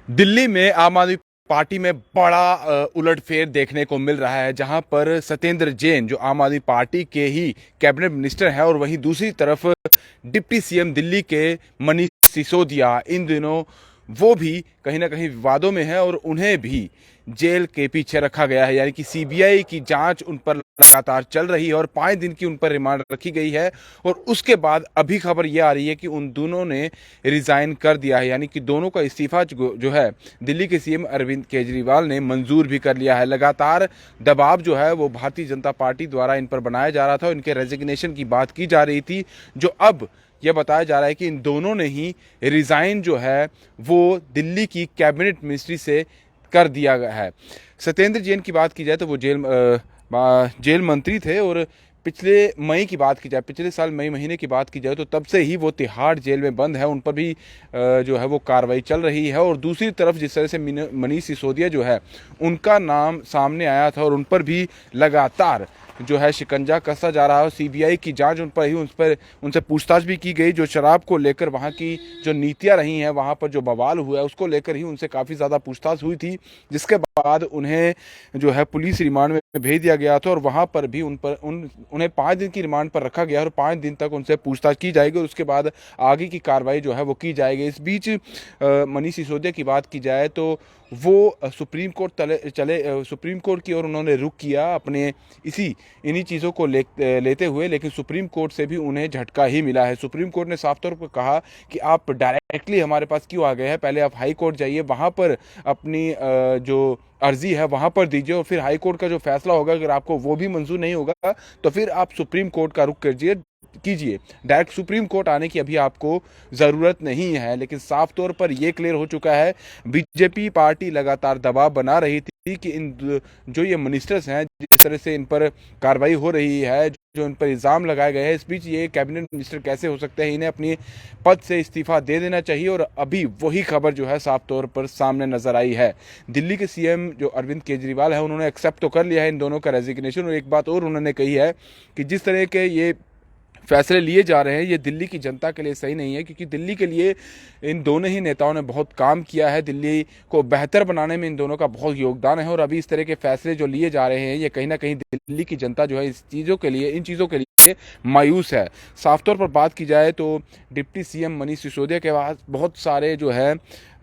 दिल्ली में आम आदमी पार्टी में बड़ा उलटफेर देखने को मिल रहा है, जहां पर सत्येंद्र जैन जो आम आदमी पार्टी के ही कैबिनेट मिनिस्टर हैं और वहीं दूसरी तरफ डिप्टी सीएम दिल्ली के मनीष सिसोदिया इन दिनों वो भी कहीं ना कहीं विवादों में है और उन्हें भी जेल के पीछे रखा गया है। यानी कि सीबीआई की जांच उन पर लगातार चल रही है और 5 दिन की उन पर रिमांड रखी गई है। और उसके बाद अभी खबर यह आ रही है कि उन दोनों ने रिजाइन कर दिया है, यानी कि दोनों का इस्तीफा जो है दिल्ली के सीएम अरविंद केजरीवाल ने मंजूर भी कर लिया है। लगातार दबाव जो है वो भारतीय जनता पार्टी द्वारा इन पर बनाया जा रहा था, इनके रेजिग्नेशन की बात की जा रही थी, जो अब यह बताया जा रहा है कि इन दोनों ने ही रिजाइन जो है वो दिल्ली की कैबिनेट मिनिस्ट्री से कर दिया गया है। सत्येंद्र जैन की बात की जाए तो वो जेल मंत्री थे और पिछले मई की बात की जाए, पिछले साल मई महीने की बात की जाए तो तब से ही वो तिहाड़ जेल में बंद है, उन पर भी जो है वो कार्रवाई चल रही है। और दूसरी तरफ जिस तरह से मनीष सिसोदिया जो है उनका नाम सामने आया था और उन पर भी लगातार जो है शिकंजा कसा जा रहा है। सीबीआई की जांच उन पर ही उनसे पूछताछ भी की गई, जो शराब को लेकर वहाँ की जो नीतियाँ रही हैं, वहाँ पर जो बवाल हुआ है उसको लेकर ही उनसे काफ़ी ज़्यादा पूछताछ हुई थी, जिसके बाद उन्हें जो है पुलिस रिमांड में भेज दिया गया था और वहाँ पर भी उन्हें 5 दिन की रिमांड पर रखा गया और 5 दिन तक उनसे पूछताछ की जाएगी और उसके बाद आगे की कार्रवाई जो है वो की जाएगी। इस बीच मनीष सिसोदिया की बात की जाए तो वो सुप्रीम कोर्ट की ओर उन्होंने रुख किया अपने इन्हीं चीज़ों को लेते हुए, लेकिन सुप्रीम कोर्ट से भी उन्हें झटका ही मिला है। सुप्रीम कोर्ट ने साफ तौर पर कहा कि आप डायरेक्टली हमारे पास क्यों आ गए हैं, पहले आप हाई कोर्ट जाइए, वहाँ पर अपनी जो अर्जी है वहाँ पर दीजिए और फिर हाई कोर्ट का जो फैसला होगा अगर आपको वो भी मंजूर नहीं होगा तो फिर आप सुप्रीम कोर्ट का रुख कीजिए। डायरेक्ट सुप्रीम कोर्ट आने की अभी आपको ज़रूरत नहीं है। लेकिन साफ तौर पर यह क्लियर हो चुका है, बीजेपी पार्टी लगातार दबाव बना रही थी कि जो ये मिनिस्टर्स हैं, जिस तरह से इन पर कार्रवाई हो रही है, जो इन पर इल्ज़ाम लगाए गए हैं, इस बीच ये कैबिनेट मिनिस्टर कैसे हो सकते हैं, इन्हें अपनी पद से इस्तीफा दे देना चाहिए। और अभी वही खबर जो है साफ तौर पर सामने नजर आई है। दिल्ली के सीएम जो अरविंद केजरीवाल है उन्होंने एक्सेप्ट तो कर लिया है इन दोनों का रेजिग्नेशन, और एक बात और उन्होंने कही है कि जिस तरह के ये फैसले लिए जा रहे हैं ये दिल्ली की जनता के लिए सही नहीं है, क्योंकि दिल्ली के लिए इन दोनों ही नेताओं ने बहुत काम किया है, दिल्ली को बेहतर बनाने में इन दोनों का बहुत योगदान है। और अभी इस तरह के फैसले जो लिए जा रहे हैं ये कहीं ना कहीं दिल्ली की जनता जो है इन चीज़ों के लिए मायूस है। साफ तौर पर बात की जाए तो डिप्टी सीएम मनीष सिसोदिया के पास बहुत सारे जो है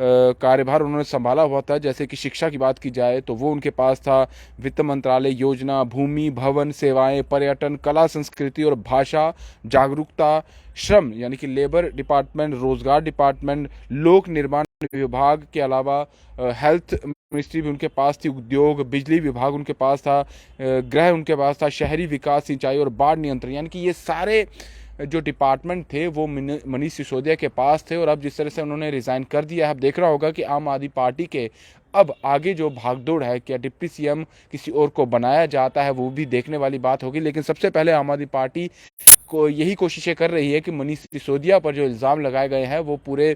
कार्यभार उन्होंने संभाला हुआ था। जैसे कि शिक्षा की बात की जाए तो वो उनके पास था, वित्त मंत्रालय, योजना, भूमि, भवन सेवाएं, पर्यटन, कला संस्कृति और भाषा, जागरूकता, श्रम यानी कि लेबर डिपार्टमेंट, रोजगार डिपार्टमेंट, लोक निर्माण विभाग के अलावा हेल्थ मिनिस्ट्री भी उनके पास थी, उद्योग, बिजली विभाग उनके पास था, गृह उनके पास था, शहरी विकास, सिंचाई और बाढ़ नियंत्रण, यानी कि ये सारे जो डिपार्टमेंट थे वो मनीष सिसोदिया के पास थे। और अब जिस तरह से उन्होंने रिजाइन कर दिया है, अब देख रहा होगा कि आम आदमी पार्टी के अब आगे जो भागदौड़ है, क्या डिप्टी सीएम किसी और को बनाया जाता है, वो भी देखने वाली बात होगी। लेकिन सबसे पहले आम आदमी पार्टी को यही कोशिशें कर रही है कि मनीष सिसोदिया पर जो इल्ज़ाम लगाए गए हैं वो पूरे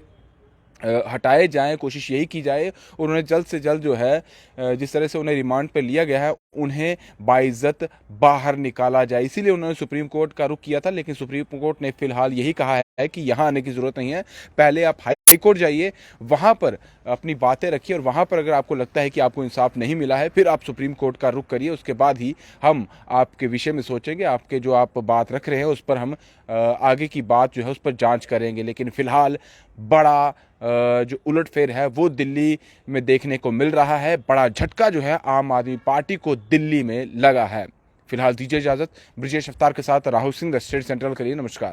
हटाए जाएं, कोशिश यही की जाए और उन्हें जल्द से जल्द जो है जिस तरह से उन्हें रिमांड पर लिया गया है उन्हें बाइज्जत बाहर निकाला जाए। इसीलिए उन्होंने सुप्रीम कोर्ट का रुख किया था, लेकिन सुप्रीम कोर्ट ने फिलहाल यही कहा है कि यहाँ आने की ज़रूरत नहीं है, पहले आप हाई कोर्ट जाइए, वहाँ पर अपनी बातें रखिए और वहाँ पर अगर आपको लगता है कि आपको इंसाफ नहीं मिला है फिर आप सुप्रीम कोर्ट का रुख करिए, उसके बाद ही हम आपके विषय में सोचेंगे, आपके जो आप बात रख रहे हैं उस पर हम आगे की बात जो है उस पर जांच करेंगे। लेकिन फिलहाल बड़ा जो उलटफेर है वो दिल्ली में देखने को मिल रहा है, बड़ा झटका जो है आम आदमी पार्टी को दिल्ली में लगा है। फिलहाल दीजिए इजाजत, ब्रिजेश अफ्तार के साथ Rahul Singh, the state central के लिए। नमस्कार।